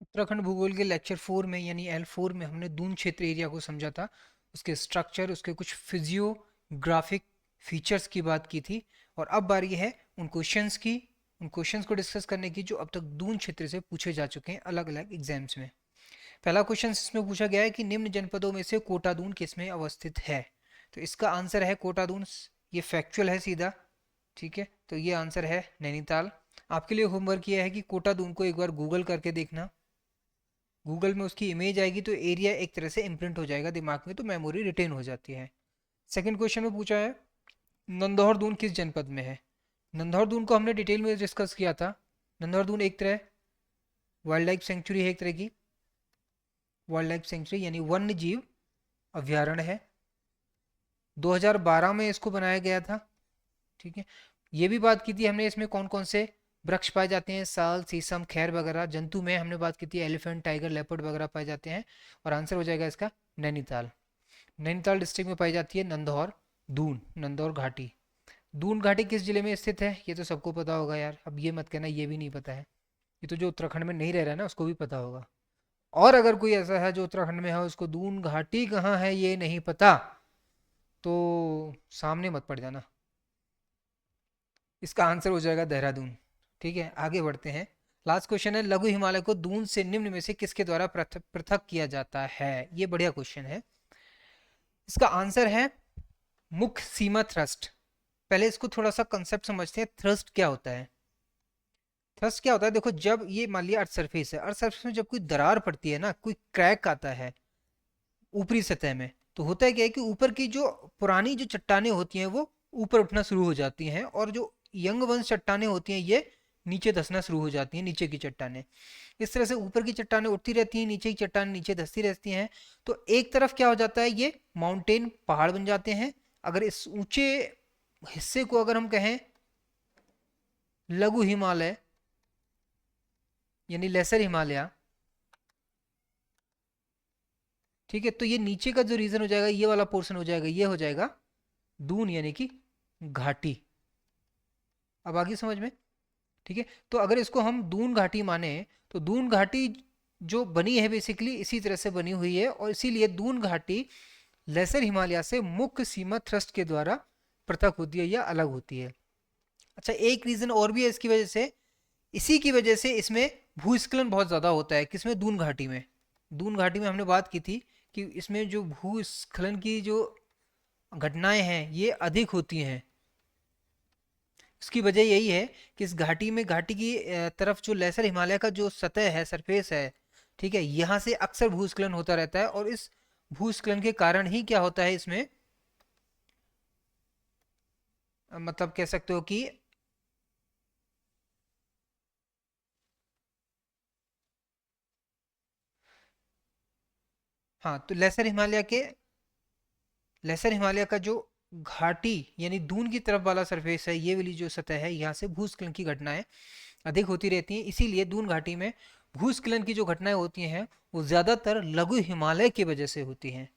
उत्तराखंड भूगोल के लेक्चर 4 में यानी L4 में हमने दून क्षेत्र एरिया को समझा था, उसके स्ट्रक्चर, उसके कुछ फिजियोग्राफिक फीचर्स की बात की थी। और अब बारी है उन क्वेश्चंस को डिस्कस करने की जो अब तक दून क्षेत्र से पूछे जा चुके हैं अलग अलग एग्जाम्स में। पहला क्वेश्चन इसमें पूछा गया है कि निम्न जनपदों में से कोटादून किसमें अवस्थित है। तो इसका आंसर है कोटादून। ये फैक्चुअल है सीधा। ठीक है, तो ये आंसर है नैनीताल। आपके लिए होमवर्क ये है कि कोटादून को एक बार गूगल करके देखना। गूगल में उसकी इमेज आएगी तो एरिया एक तरह से इम्प्रिंट हो जाएगा दिमाग में, तो मेमोरी रिटेन हो जाती है। सेकंड क्वेश्चन में पूछा है नंदौर दून किस जनपद में है। नंदौर दून को हमने डिटेल में डिस्कस किया था। नंदौर दून एक तरह वाइल्ड लाइफ सेंचुरी है, एक तरह की वाइल्ड लाइफ सेंचुरी यानी वन्य जीव अभ्यारण्य है। 2012 में इसको बनाया गया था। ठीक है, ये भी बात की थी हमने इसमें कौन कौन से वृक्ष पाए जाते हैं, साल, शीशम, खैर वगैरह। जंतु में हमने बात की थी एलिफेंट, टाइगर, लेपर्ड वगैरह पाए जाते हैं। और आंसर हो जाएगा इसका नैनीताल। नैनीताल डिस्ट्रिक्ट में पाई जाती है नंदौर दून, नंदौर घाटी। दून घाटी किस जिले में स्थित है, ये तो सबको पता होगा यार, अब ये मत कहना ये भी नहीं पता है। ये तो जो उत्तराखंड में नहीं रह रहा है ना उसको भी पता होगा। और अगर कोई ऐसा है जो उत्तराखंड में है उसको दून घाटी कहाँ है ये नहीं पता, तो सामने मत पड़ जाना। इसका आंसर हो जाएगा देहरादून। ठीक है, आगे बढ़ते हैं। लास्ट क्वेश्चन है लघु हिमालय को दून से निम्न में से किसके द्वारा पृथक पृथक किया जाता है। ये बढ़िया क्वेश्चन है। इसका आंसर है मुख्य सीमा थ्रस्ट। पहले इसको थोड़ा सा कंसेप्ट समझते हैं, थ्रस्ट क्या होता है। थ्रस्ट क्या होता है, देखो जब ये मान लिया अर्थ सरफेस है, अर्थ सरफेस में जब कोई दरार पड़ती है ना, कोई क्रैक आता है ऊपरी सतह में, तो होता है क्या है कि ऊपर की जो पुरानी जो चट्टानें होती हैं वो ऊपर उठना शुरू हो जाती हैं, और जो यंग वंश चट्टानें होती हैं ये नीचे धंसना शुरू हो जाती हैं, नीचे की चट्टानें। इस तरह से ऊपर की चट्टानें उठती रहती हैं, नीचे की चट्टानें नीचे धंसती रहती हैं। तो एक तरफ क्या हो जाता है, ये माउंटेन पहाड़ बन जाते हैं। अगर इस ऊंचे हिस्से को अगर हम कहें लघु हिमालय यानी लेसर हिमालय, ठीक है, तो ये नीचे का जो रीजन हो जाएगा, ये वाला पोर्शन हो जाएगा, ये हो जाएगा दून यानी कि घाटी। अब आगे समझ में। ठीक है, तो अगर इसको हम दून घाटी माने, तो दून घाटी जो बनी है बेसिकली इसी तरह से बनी हुई है, और इसीलिए दून घाटी लेसर हिमालय से मुख्य सीमा थ्रस्ट के द्वारा पृथक होती है या अलग होती है। अच्छा, एक रीजन और भी है इसकी वजह से। इसी की वजह से इसमें भूस्खलन बहुत ज़्यादा होता है। किसमें, दून घाटी में। दून घाटी में हमने बात की थी कि इसमें जो भूस्खलन की जो घटनाएं हैं ये अधिक होती हैं। उसकी वजह यही है कि इस घाटी में, घाटी की तरफ जो लेसर हिमालय का जो सतह है, सरफेस है, ठीक है, यहाँ से अक्सर भूस्खलन होता रहता है। और इस भूस्खलन के कारण ही क्या होता है इसमें, मतलब कह सकते हो कि हाँ, तो लेसर हिमालय का जो घाटी यानी दून की तरफ वाला सरफेस है, ये वाली जो सतह है, यहाँ से भूस्खलन की घटनाएं अधिक होती रहती हैं। इसीलिए दून घाटी में भूस्खलन की जो घटनाएं होती हैं वो ज़्यादातर लघु हिमालय की वजह से होती हैं।